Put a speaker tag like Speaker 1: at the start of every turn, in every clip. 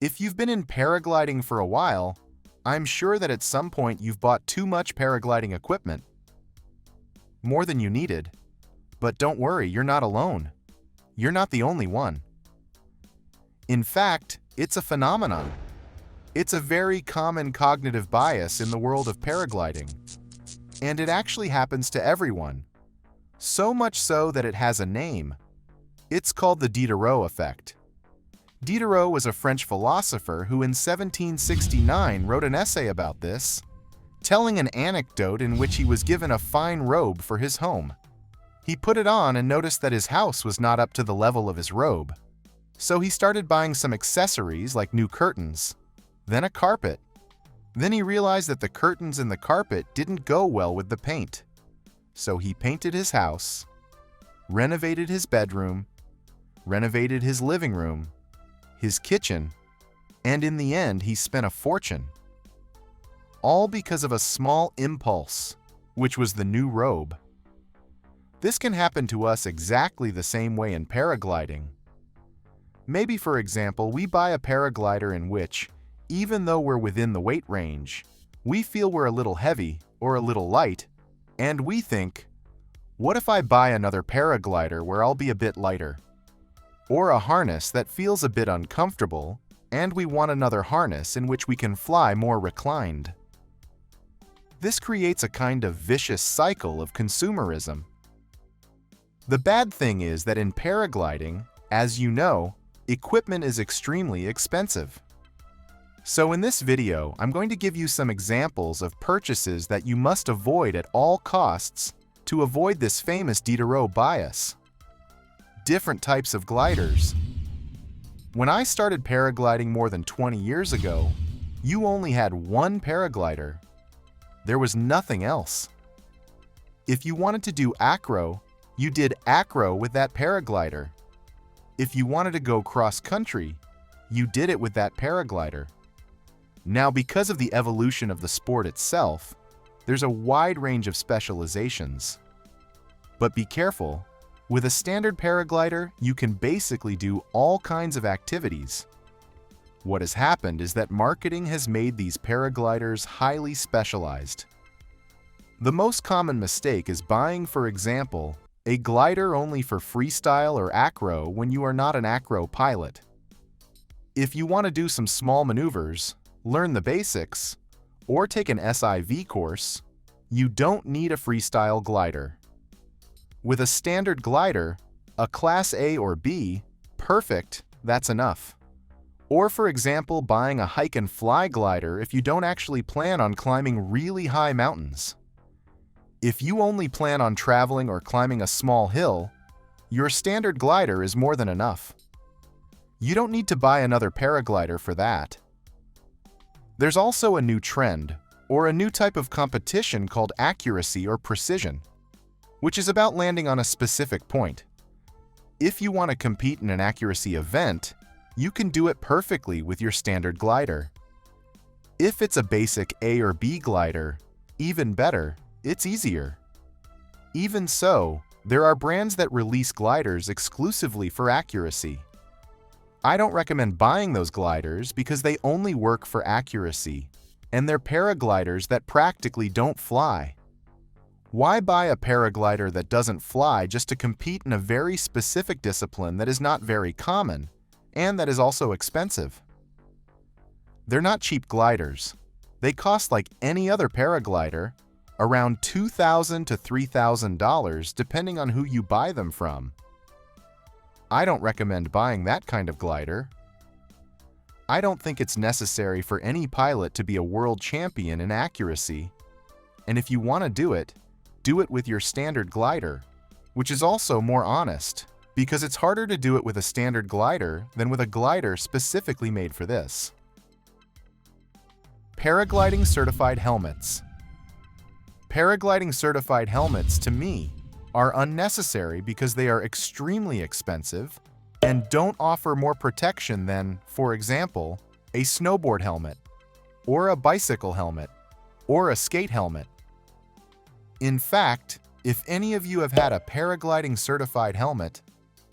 Speaker 1: If you've been in paragliding for a while, I'm sure that at some point you've bought too much paragliding equipment. More than you needed. But don't worry, you're not alone. You're not the only one. In fact, it's a phenomenon. It's a very common cognitive bias in the world of paragliding. And it actually happens to everyone. So much so that it has a name. It's called the Diderot Effect. Diderot was a French philosopher who in 1769 wrote an essay about this, telling an anecdote in which he was given a fine robe for his home. He put it on and noticed that his house was not up to the level of his robe. So he started buying some accessories like new curtains, then a carpet. Then he realized that the curtains and the carpet didn't go well with the paint. So he painted his house, renovated his bedroom, renovated his living room, his kitchen, and in the end he spent a fortune. All because of a small impulse, which was the new robe. This can happen to us exactly the same way in paragliding. Maybe, for example, we buy a paraglider in which, even though we're within the weight range, we feel we're a little heavy or a little light, and we think, what if I buy another paraglider where I'll be a bit lighter? Or a harness that feels a bit uncomfortable, and we want another harness in which we can fly more reclined. This creates a kind of vicious cycle of consumerism. The bad thing is that in paragliding, as you know, equipment is extremely expensive. So in this video, I'm going to give you some examples of purchases that you must avoid at all costs to avoid this famous Diderot bias. Different types of gliders. When I started paragliding more than 20 years ago, you only had one paraglider. There was nothing else. If you wanted to do acro, you did acro with that paraglider. If you wanted to go cross-country, you did it with that paraglider. Now, because of the evolution of the sport itself, there's a wide range of specializations. But be careful, with a standard paraglider, you can basically do all kinds of activities. What has happened is that marketing has made these paragliders highly specialized. The most common mistake is buying, for example, a glider only for freestyle or acro when you are not an acro pilot. If you want to do some small maneuvers, learn the basics, or take an SIV course, you don't need a freestyle glider. With a standard glider, a Class A or B, perfect, that's enough. Or for example, buying a hike and fly glider if you don't actually plan on climbing really high mountains. If you only plan on traveling or climbing a small hill, your standard glider is more than enough. You don't need to buy another paraglider for that. There's also a new trend, or a new type of competition called accuracy or precision, which is about landing on a specific point. If you want to compete in an accuracy event, you can do it perfectly with your standard glider. If it's a basic A or B glider, even better, it's easier. Even so, there are brands that release gliders exclusively for accuracy. I don't recommend buying those gliders because they only work for accuracy, and they're paragliders that practically don't fly. Why buy a paraglider that doesn't fly just to compete in a very specific discipline that is not very common, and that is also expensive? They're not cheap gliders. They cost like any other paraglider, around $2,000 to $3,000 depending on who you buy them from. I don't recommend buying that kind of glider. I don't think it's necessary for any pilot to be a world champion in accuracy. And if you want to do it with your standard glider, which is also more honest, because it's harder to do it with a standard glider than with a glider specifically made for this. Paragliding certified helmets. Paragliding certified helmets, to me, are unnecessary because they are extremely expensive and don't offer more protection than, for example, a snowboard helmet, or a bicycle helmet, or a skate helmet. In fact, if any of you have had a paragliding certified helmet,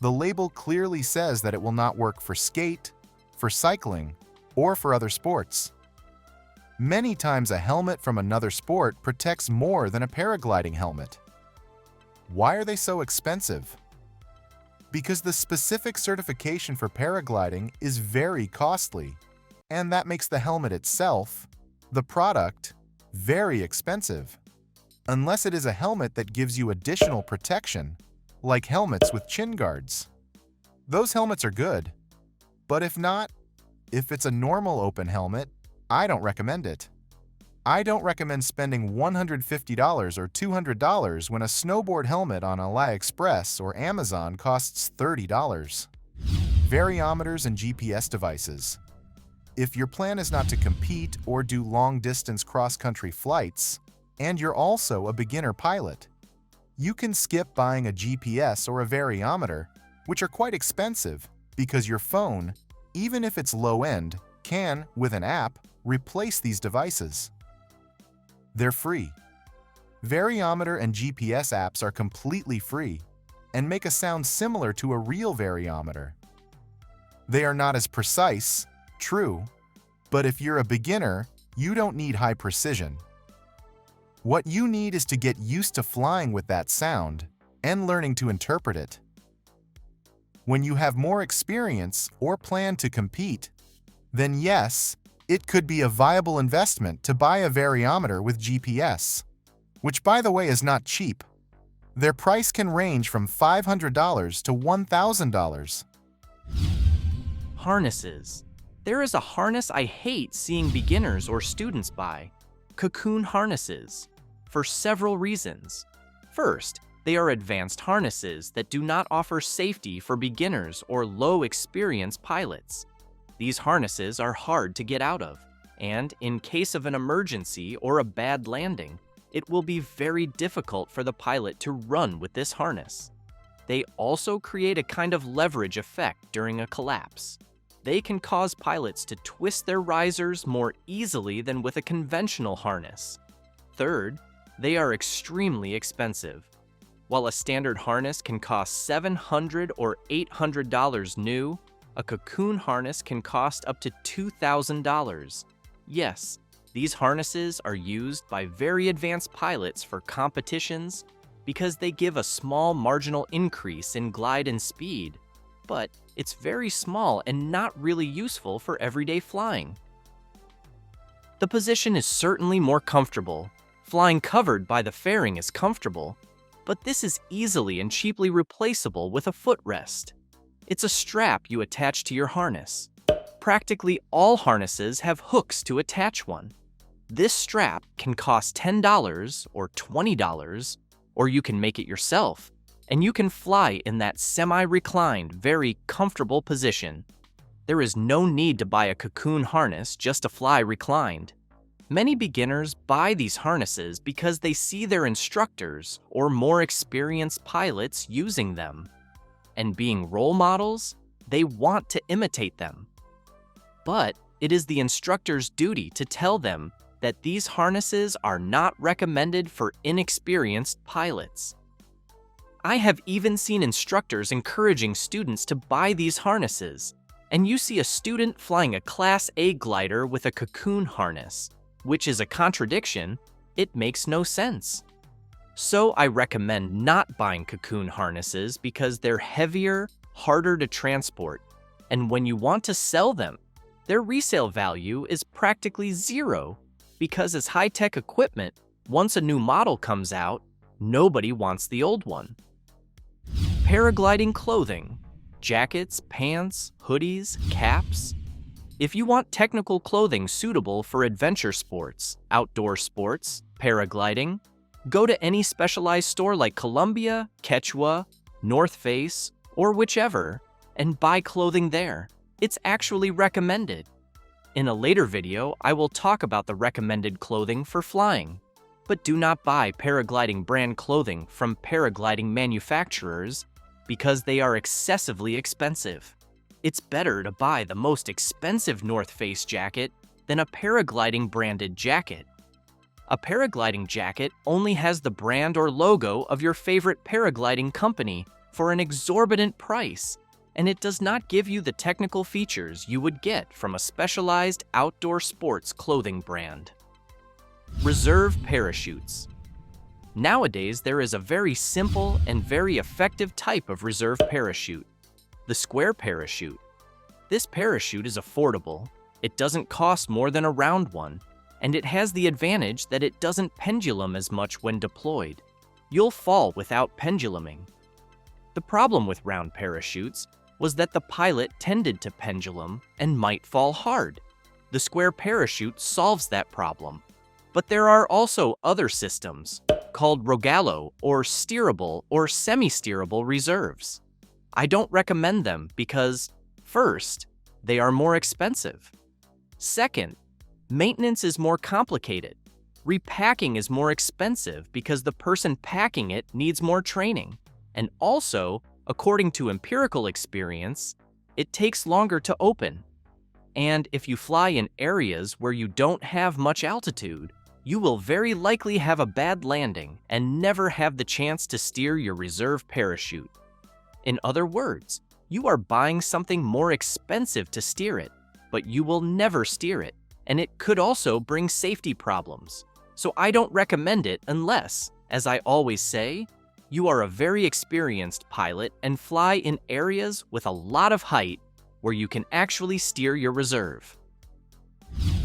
Speaker 1: the label clearly says that it will not work for skate, for cycling, or for other sports. Many times a helmet from another sport protects more than a paragliding helmet. Why are they so expensive? Because the specific certification for paragliding is very costly, and that makes the helmet itself, the product, very expensive. Unless it is a helmet that gives you additional protection, like helmets with chin guards. Those helmets are good, but if not, if it's a normal open helmet, I don't recommend it. I don't recommend spending $150 or $200 when a snowboard helmet on AliExpress or Amazon costs $30. Variometers and GPS devices. If your plan is not to compete or do long-distance cross-country flights, and you're also a beginner pilot, you can skip buying a GPS or a variometer, which are quite expensive because your phone, even if it's low-end, can, with an app, replace these devices. They're free. Variometer and GPS apps are completely free and make a sound similar to a real variometer. They are not as precise, true, but if you're a beginner, you don't need high precision. What you need is to get used to flying with that sound and learning to interpret it. When you have more experience or plan to compete, then yes, it could be a viable investment to buy a variometer with GPS, which by the way is not cheap. Their price can range from $500 to $1,000.
Speaker 2: Harnesses. There is a harness I hate seeing beginners or students buy: Cocoon harnesses, for several reasons. First, they are advanced harnesses that do not offer safety for beginners or low-experienced pilots. These harnesses are hard to get out of, and in case of an emergency or a bad landing, it will be very difficult for the pilot to run with this harness. They also create a kind of leverage effect during a collapse. They can cause pilots to twist their risers more easily than with a conventional harness. Third, they are extremely expensive. While a standard harness can cost $700 or $800 new, a Cocoon harness can cost up to $2,000. Yes, these harnesses are used by very advanced pilots for competitions because they give a small marginal increase in glide and speed, but it's very small and not really useful for everyday flying. The position is certainly more comfortable. Flying covered by the fairing is comfortable, but this is easily and cheaply replaceable with a footrest. It's a strap you attach to your harness. Practically all harnesses have hooks to attach one. This strap can cost $10 or $20, or you can make it yourself, and you can fly in that semi-reclined, very comfortable position. There is no need to buy a Cocoon harness just to fly reclined. Many beginners buy these harnesses because they see their instructors or more experienced pilots using them. And being role models, they want to imitate them. But it is the instructor's duty to tell them that these harnesses are not recommended for inexperienced pilots. I have even seen instructors encouraging students to buy these harnesses, and you see a student flying a Class A glider with a Cocoon harness, which is a contradiction. It makes no sense. So I recommend not buying Cocoon harnesses because they're heavier, harder to transport, and when you want to sell them, their resale value is practically zero because as high-tech equipment, once a new model comes out, nobody wants the old one. Paragliding clothing: jackets, pants, hoodies, caps. If you want technical clothing suitable for adventure sports, outdoor sports, paragliding, go to any specialized store like Columbia, Quechua, North Face, or whichever, and buy clothing there. It's actually recommended. In a later video, I will talk about the recommended clothing for flying. But do not buy paragliding brand clothing from paragliding manufacturers because they are excessively expensive. It's better to buy the most expensive North Face jacket than a paragliding branded jacket. A paragliding jacket only has the brand or logo of your favorite paragliding company for an exorbitant price, and it does not give you the technical features you would get from a specialized outdoor sports clothing brand. Reserve parachutes. Nowadays, there is a very simple and very effective type of reserve parachute, the square parachute. This parachute is affordable, it doesn't cost more than a round one, and it has the advantage that it doesn't pendulum as much when deployed. You'll fall without penduluming. The problem with round parachutes was that the pilot tended to pendulum and might fall hard. The square parachute solves that problem. But there are also other systems, called Rogallo or steerable or semi-steerable reserves. I don't recommend them because, first, they are more expensive. Second, maintenance is more complicated. Repacking is more expensive because the person packing it needs more training. And also, according to empirical experience, it takes longer to open. And if you fly in areas where you don't have much altitude, you will very likely have a bad landing and never have the chance to steer your reserve parachute. In other words, you are buying something more expensive to steer it, but you will never steer it, and it could also bring safety problems. So I don't recommend it unless, as I always say, you are a very experienced pilot and fly in areas with a lot of height where you can actually steer your reserve.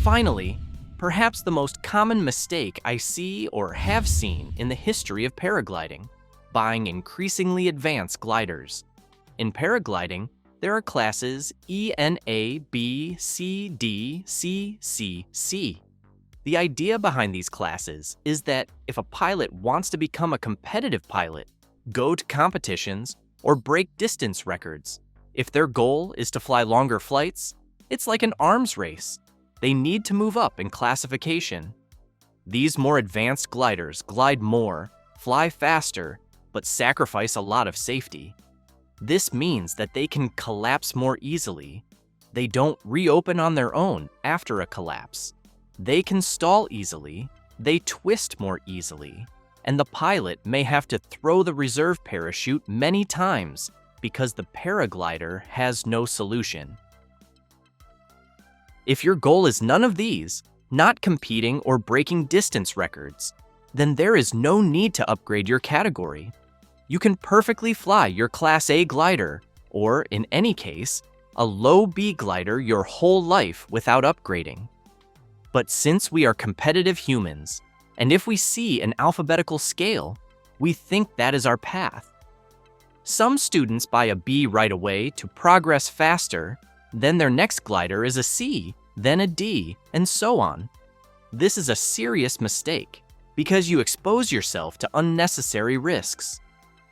Speaker 2: Finally, perhaps the most common mistake I see or have seen in the history of paragliding, buying increasingly advanced gliders. In paragliding, there are classes E, N, A, B, C, D, C, C, C. The idea behind these classes is that if a pilot wants to become a competitive pilot, go to competitions, or break distance records, if their goal is to fly longer flights, it's like an arms race. They need to move up in classification. These more advanced gliders glide more, fly faster, but sacrifice a lot of safety. This means that they can collapse more easily. They don't reopen on their own after a collapse. They can stall easily, they twist more easily, and the pilot may have to throw the reserve parachute many times because the paraglider has no solution. If your goal is none of these, not competing or breaking distance records, then there is no need to upgrade your category. You can perfectly fly your Class A glider, or in any case, a low B glider your whole life without upgrading. But since we are competitive humans, and if we see an alphabetical scale, we think that is our path. Some students buy a B right away to progress faster, then their next glider is a C, then a D, and so on. This is a serious mistake because you expose yourself to unnecessary risks.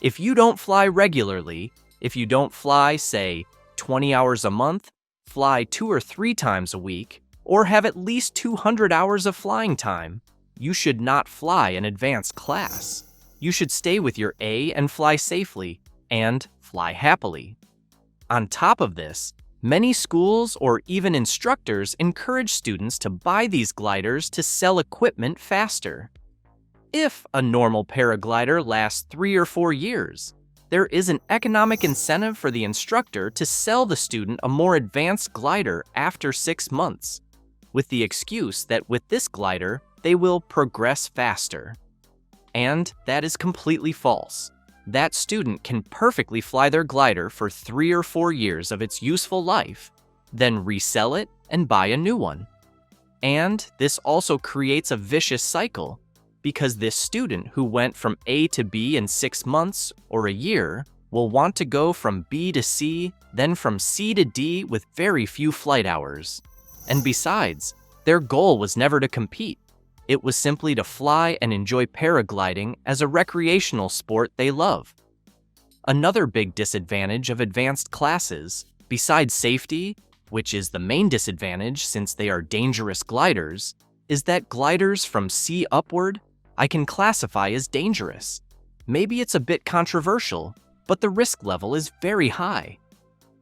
Speaker 2: If you don't fly regularly, if you don't fly, say, 20 hours a month, fly 2 or 3 times a week, or have at least 200 hours of flying time, you should not fly an advanced class. You should stay with your A and fly safely, and fly happily. On top of this, many schools or even instructors encourage students to buy these gliders to sell equipment faster. If a normal paraglider lasts 3 or 4 years, there is an economic incentive for the instructor to sell the student a more advanced glider after 6 months, with the excuse that with this glider, they will progress faster. And that is completely false. That student can perfectly fly their glider for 3 or 4 years of its useful life, then resell it and buy a new one. And this also creates a vicious cycle, because this student who went from A to B in 6 months or a year will want to go from B to C, then from C to D with very few flight hours. And besides, their goal was never to compete. It was simply to fly and enjoy paragliding as a recreational sport they love. Another big disadvantage of advanced classes, besides safety, which is the main disadvantage since they are dangerous gliders, is that gliders from C upward I can classify as dangerous. Maybe it's a bit controversial, but the risk level is very high.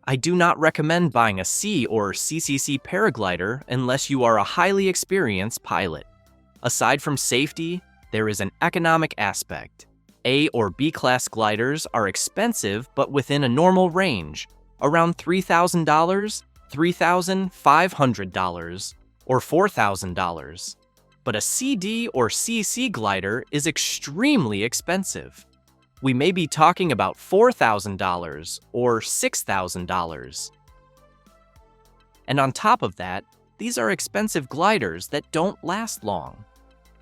Speaker 2: I do not recommend buying a C or CCC paraglider unless you are a highly experienced pilot. Aside from safety, there is an economic aspect. A or B class gliders are expensive but within a normal range, around $3,000, $3,500, or $4,000. But a CD or CC glider is extremely expensive. We may be talking about $4,000 or $6,000. And on top of that, these are expensive gliders that don't last long.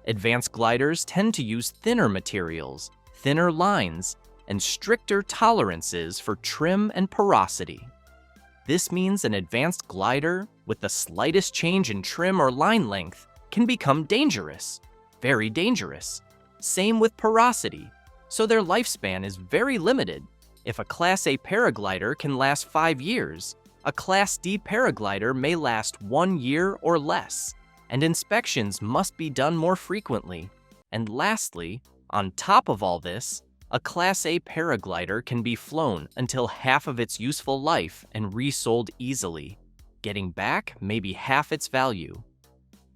Speaker 2: Advanced gliders tend to use thinner materials, thinner lines, and stricter tolerances for trim and porosity. This means an advanced glider with the slightest change in trim or line length can become dangerous, very dangerous. Same with porosity, so their lifespan is very limited. If a Class A paraglider can last 5 years, a Class D paraglider may last 1 year or less, and inspections must be done more frequently. And lastly, on top of all this, a Class A paraglider can be flown until half of its useful life and resold easily, getting back maybe half its value.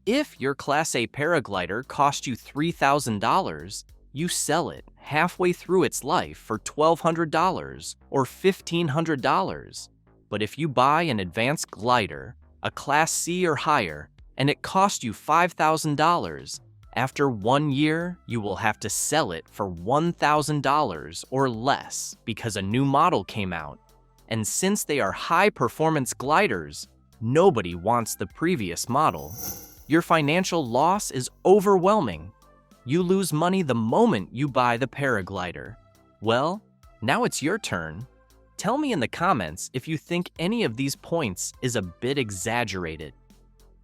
Speaker 2: If your Class A paraglider cost you $3,000, you sell it halfway through its life for $1,200 or $1,500. But if you buy an advanced glider, a Class C or higher, and it cost you $5,000, after 1 year, you will have to sell it for $1,000 or less because a new model came out. And since they are high-performance gliders, nobody wants the previous model. Your financial loss is overwhelming. You lose money the moment you buy the paraglider. Well, now it's your turn. Tell me in the comments if you think any of these points is a bit exaggerated.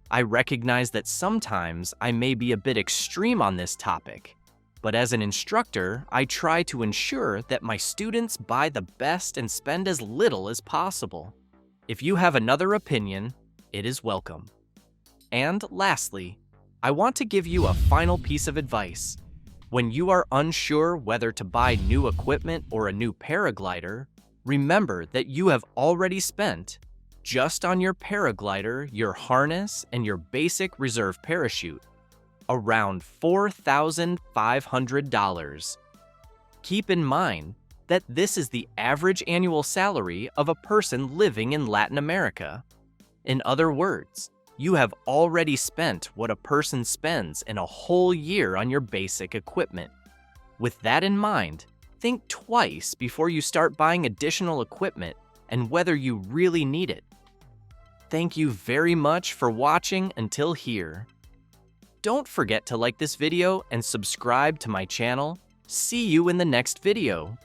Speaker 2: I recognize that sometimes I may be a bit extreme on this topic, but as an instructor, I try to ensure that my students buy the best and spend as little as possible. If you have another opinion, it is welcome. And lastly, I want to give you a final piece of advice. When you are unsure whether to buy new equipment or a new paraglider, remember that you have already spent, just on your paraglider, your harness, and your basic reserve parachute, around $4,500. Keep in mind that this is the average annual salary of a person living in Latin America. In other words, you have already spent what a person spends in a whole year on your basic equipment. With that in mind, think twice before you start buying additional equipment and whether you really need it. Thank you very much for watching until here. Don't forget to like this video and subscribe to my channel. See you in the next video.